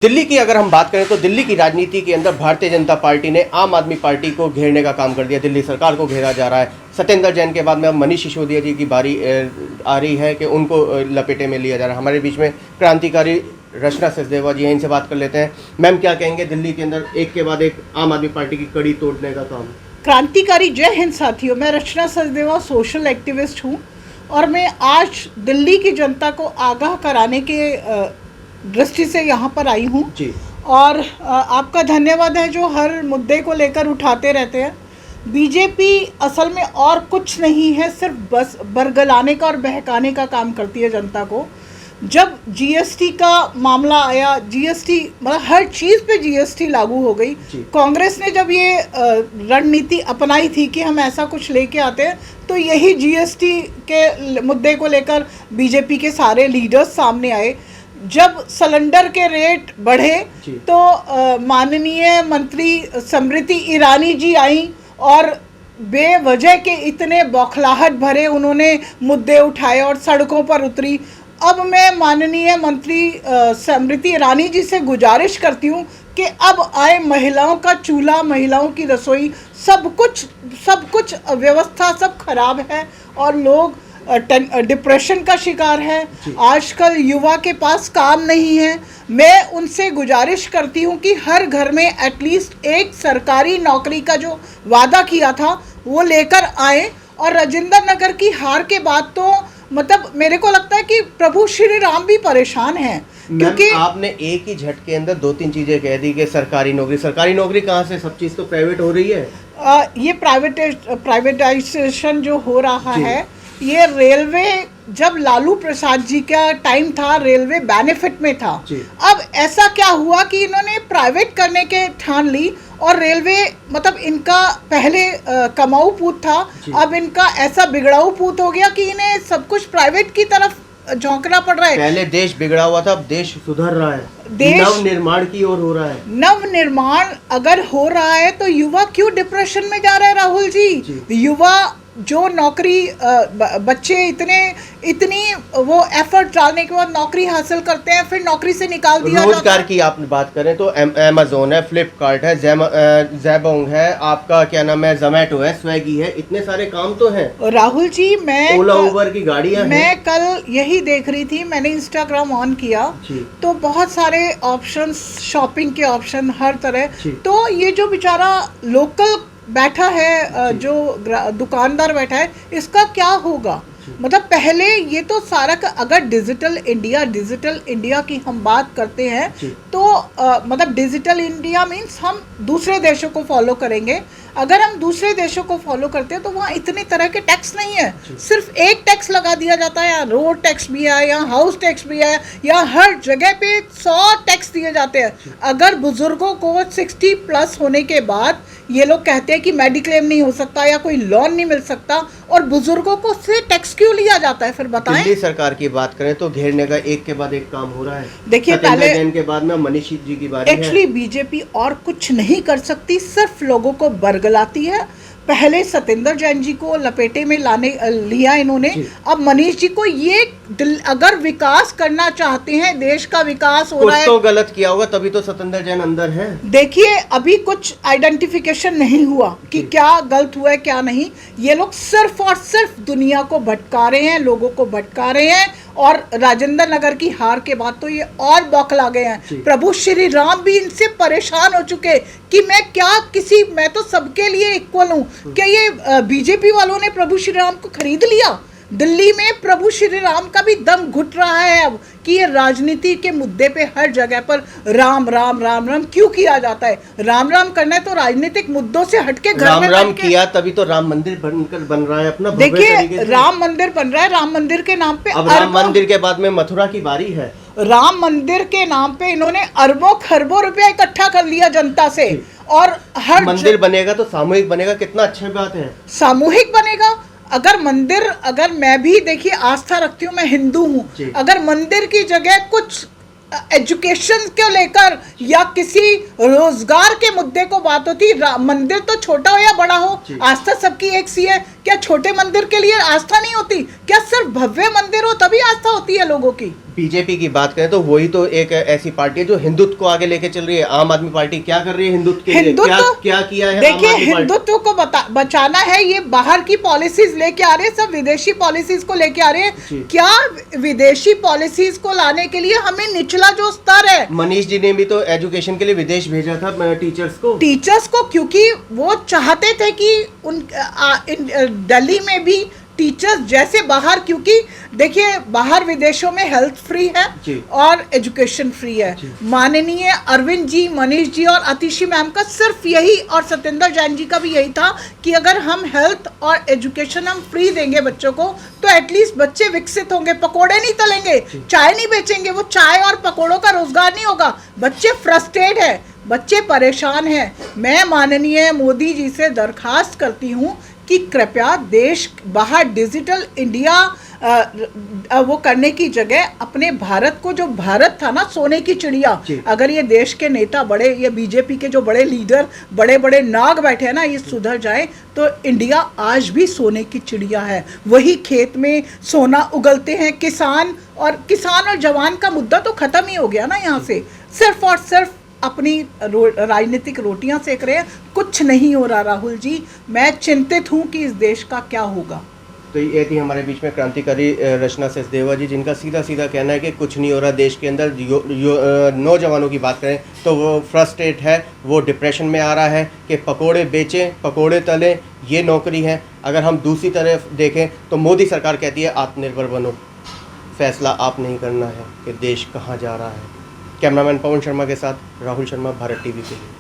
दिल्ली की अगर हम बात करें तो दिल्ली की राजनीति के अंदर भारतीय जनता पार्टी ने आम आदमी पार्टी को घेरने का काम कर दिया। दिल्ली सरकार को घेरा जा रहा है। सत्येंद्र जैन के बाद में अब मनीष सिसोदिया जी की बारी आ रही है कि उनको लपेटे में लिया जा रहा है। हमारे बीच में क्रांतिकारी रचना सचदेवा जी हैं, इनसे बात कर लेते हैं। मैम, क्या कहेंगे दिल्ली के अंदर एक के बाद एक आम आदमी पार्टी की कड़ी तोड़ने का काम? क्रांतिकारी जय हिंद साथियों, मैं रचना सचदेवा सोशल एक्टिविस्ट हूँ और मैं आज दिल्ली की जनता को आगाह कराने के दृष्टि से यहाँ पर आई हूँ जी। और आपका धन्यवाद है जो हर मुद्दे को लेकर उठाते रहते हैं। बीजेपी असल में और कुछ नहीं है, सिर्फ बस बरगलाने का और बहकाने का काम करती है जनता को। जब जीएसटी का मामला आया, जीएसटी मतलब हर चीज़ पे जीएसटी लागू हो गई। कांग्रेस ने जब ये रणनीति अपनाई थी कि हम ऐसा कुछ लेके आते हैं, तो यही जीएसटी के मुद्दे को लेकर बीजेपी के सारे लीडर्स सामने आए। जब सिलेंडर के रेट बढ़े तो माननीय मंत्री स्मृति ईरानी जी आई और बेवजह के इतने बौखलाहट भरे उन्होंने मुद्दे उठाए और सड़कों पर उतरी। अब मैं माननीय मंत्री स्मृति ईरानी जी से गुजारिश करती हूँ कि अब आए महिलाओं का चूल्हा, महिलाओं की रसोई, सब कुछ व्यवस्था सब खराब है और लोग डिप्रेशन का शिकार है। आजकल युवा के पास काम नहीं है। मैं उनसे गुजारिश करती हूँ कि हर घर में एटलीस्ट एक सरकारी नौकरी का जो वादा किया था वो लेकर आए। और राजेंद्र नगर की हार के बाद तो मतलब मेरे को लगता है कि प्रभु श्री राम भी परेशान हैं, क्योंकि आपने एक ही झटके के अंदर दो तीन चीजें कह दी कि सरकारी नौकरी कहाँ से, सब चीज तो प्राइवेट हो रही है। ये प्राइवेटाइजेशन जो हो रहा है, ये रेलवे जब लालू प्रसाद जी का टाइम था रेलवे बेनिफिट में था। अब ऐसा क्या हुआ कि इन्होंने प्राइवेट करने के ठान ली और रेलवे मतलब इनका पहले कमाऊ पूत था, अब इनका ऐसा बिगड़ाऊ पूत हो गया कि इन्हें सब कुछ प्राइवेट की तरफ झोंकना पड़ रहा है। पहले देश बिगड़ा हुआ था, अब देश सुधर रहा है, देश नव निर्माण की ओर हो रहा है। नव निर्माण अगर हो रहा है तो युवा क्यों डिप्रेशन में जा रहा है राहुल जी? युवा जो नौकरी बच्चे इतनी वो एफर्ट डालने के बाद नौकरी हासिल करते हैं, फिर नौकरी से निकाल दिया जाता है। रोजगार की आप बात करें तो अमेज़न है, फ्लिपकार्ट है, ज़ैबोंग है, आपका क्या नाम है, जोमेटो है, स्विगी है, इतने सारे काम तो हैं। राहुल जी, मैं ओला उबर की गाड़ियां हैं। मैं कल यही देख रही थी, मैंने इंस्टाग्राम ऑन किया तो बहुत सारे ऑप्शंस, शॉपिंग के ऑप्शन हर तरह। तो ये जो बेचारा लोकल बैठा है, जो दुकानदार बैठा है, इसका क्या होगा? मतलब पहले ये तो सारा का अगर डिजिटल इंडिया की हम बात करते हैं तो मतलब डिजिटल इंडिया मीन्स हम दूसरे देशों को फॉलो करेंगे। अगर हम दूसरे देशों को फॉलो करते हैं तो वहाँ इतने तरह के टैक्स नहीं है, सिर्फ एक टैक्स लगा दिया जाता है। या रोड टैक्स भी है, या हाउस टैक्स भी है, या हर जगह पे 100 टैक्स दिए जाते हैं। अगर बुजुर्गों को 60+ होने के बाद ये लोग कहते हैं कि मेडिक्लेम नहीं हो सकता या कोई लोन नहीं मिल सकता, और बुजुर्गों को से टैक्स क्यों लिया जाता है, फिर बताएं। दिल्ली सरकार की बात करें तो घेरने का एक के बाद एक काम हो रहा है। देखिए, पहले जैन के बाद में मनीष जी की बारी है। एक्चुअली बीजेपी और कुछ नहीं कर सकती, सिर्फ लोगों को बरगलाती है। पहले सत्येंद्र जैन जी को लपेटे में लिया इन्होंने, अब मनीष जी को। ये अगर विकास करना चाहते हैं, देश का विकास हो रहा है, तो गलत किया होगा, तभी तो सत्येंद्र जैन अंदर है। देखिए, अभी कुछ आइडेंटिफिकेशन नहीं हुआ कि क्या गलत हुआ है क्या नहीं। ये लोग सिर्फ और सिर्फ दुनिया को भटका रहे हैं, लोगों को भटका रहे हैं। और राजेंद्र नगर की हार के बाद तो ये और बौखला गए हैं। प्रभु श्री राम भी इनसे परेशान हो चुके कि मैं तो सबके लिए इक्वल हूँ। क्या ये बीजेपी वालों ने प्रभु श्री राम को खरीद लिया? दिल्ली में प्रभु श्री राम का भी दम घुट रहा है अब कि ये राजनीति के मुद्दे पे हर जगह पर राम राम राम राम क्यों किया जाता है? राम राम करना है तो राजनीतिक मुद्दों से हटके घर में राम किया, तभी तो राम मंदिर बन रहा है अपना। देखिए, राम मंदिर बन रहा है, राम मंदिर के नाम पे अब राम मंदिर के बाद में मथुरा की बारी है। राम मंदिर के नाम पे इन्होंने अरबों खरबों रुपया इकट्ठा कर लिया जनता से। और हर मंदिर बनेगा तो सामूहिक बनेगा, कितना अच्छी बात है। सामूहिक बनेगा। अगर मैं भी देखिए आस्था रखती हूँ, मैं हिंदू हूँ, अगर मंदिर की जगह कुछ एजुकेशन को लेकर या किसी रोजगार के मुद्दे को बात होती, मंदिर तो छोटा हो या बड़ा हो, आस्था सबकी एक सी है। क्या छोटे मंदिर के लिए आस्था नहीं होती? क्या सिर्फ भव्य मंदिर हो तभी आस्था होती है लोगों की? बीजेपी की बात करें तो वही तो एक ऐसी पार्टी है जो हिंदुत्व को आगे लेके चल रही है। आम आदमी पार्टी क्या कर रही है हिंदुत्व के लिए? क्या किया है? देखिए, हिंदुत्व को बचाना है, ये बाहर की पॉलिसीज लेके आ रहे हैं, सब विदेशी पॉलिसीज को लेके आ रहे हैं। क्या विदेशी पॉलिसीज को लाने के लिए हमें निचला जो स्तर है, मनीष जी ने भी तो एजुकेशन के लिए विदेश भेजा था टीचर्स को, क्योंकि वो चाहते थे कि दिल्ली में भी टीचर्स जैसे बाहर, क्योंकि देखिए बाहर विदेशों में हेल्थ फ्री है और एजुकेशन फ्री है। माननीय अरविंद जी, मनीष जी और अतिशी मैम का सिर्फ यही, और सत्येंद्र जैन जी का भी यही था कि अगर हम हेल्थ और एजुकेशन हम फ्री देंगे बच्चों को तो एटलीस्ट बच्चे विकसित होंगे। पकोड़े नहीं तलेंगे, चाय नहीं बेचेंगे, वो चाय और पकोड़ों का रोजगार नहीं होगा। बच्चे फ्रस्ट्रेट है, बच्चे परेशान हैं। मैं माननीय मोदी जी से दरखास्त करती हूँ कि कृपया देश बाहर डिजिटल इंडिया वो करने की जगह अपने भारत को, जो भारत था ना सोने की चिड़िया, अगर ये देश के नेता बड़े, ये बीजेपी के जो बड़े लीडर, बड़े बड़े नाग बैठे हैं ना, ये सुधर जाए तो इंडिया आज भी सोने की चिड़िया है। वही खेत में सोना उगलते हैं किसान और जवान का मुद्दा तो खत्म ही हो गया ना यहाँ से। सिर्फ और सिर्फ अपनी राजनीतिक रोटियां सेक रहे हैं, कुछ नहीं हो रहा। राहुल जी, मैं चिंतित हूं कि इस देश का क्या होगा। तो ये थी हमारे बीच में क्रांतिकारी रचना सचदेवा जी, जिनका सीधा सीधा कहना है कि कुछ नहीं हो रहा देश के अंदर। नौजवानों की बात करें तो वो फ्रस्ट्रेट है, वो डिप्रेशन में आ रहा है कि पकोड़े बेचें, पकोड़े तलें, ये नौकरी है। अगर हम दूसरी तरफ देखें तो मोदी सरकार कहती है आत्मनिर्भर बनो, फैसला आप नहीं करना है कि देश कहाँ जा रहा है। कैमरामैन पवन शर्मा के साथ राहुल शर्मा, भारत टीवी के लिए।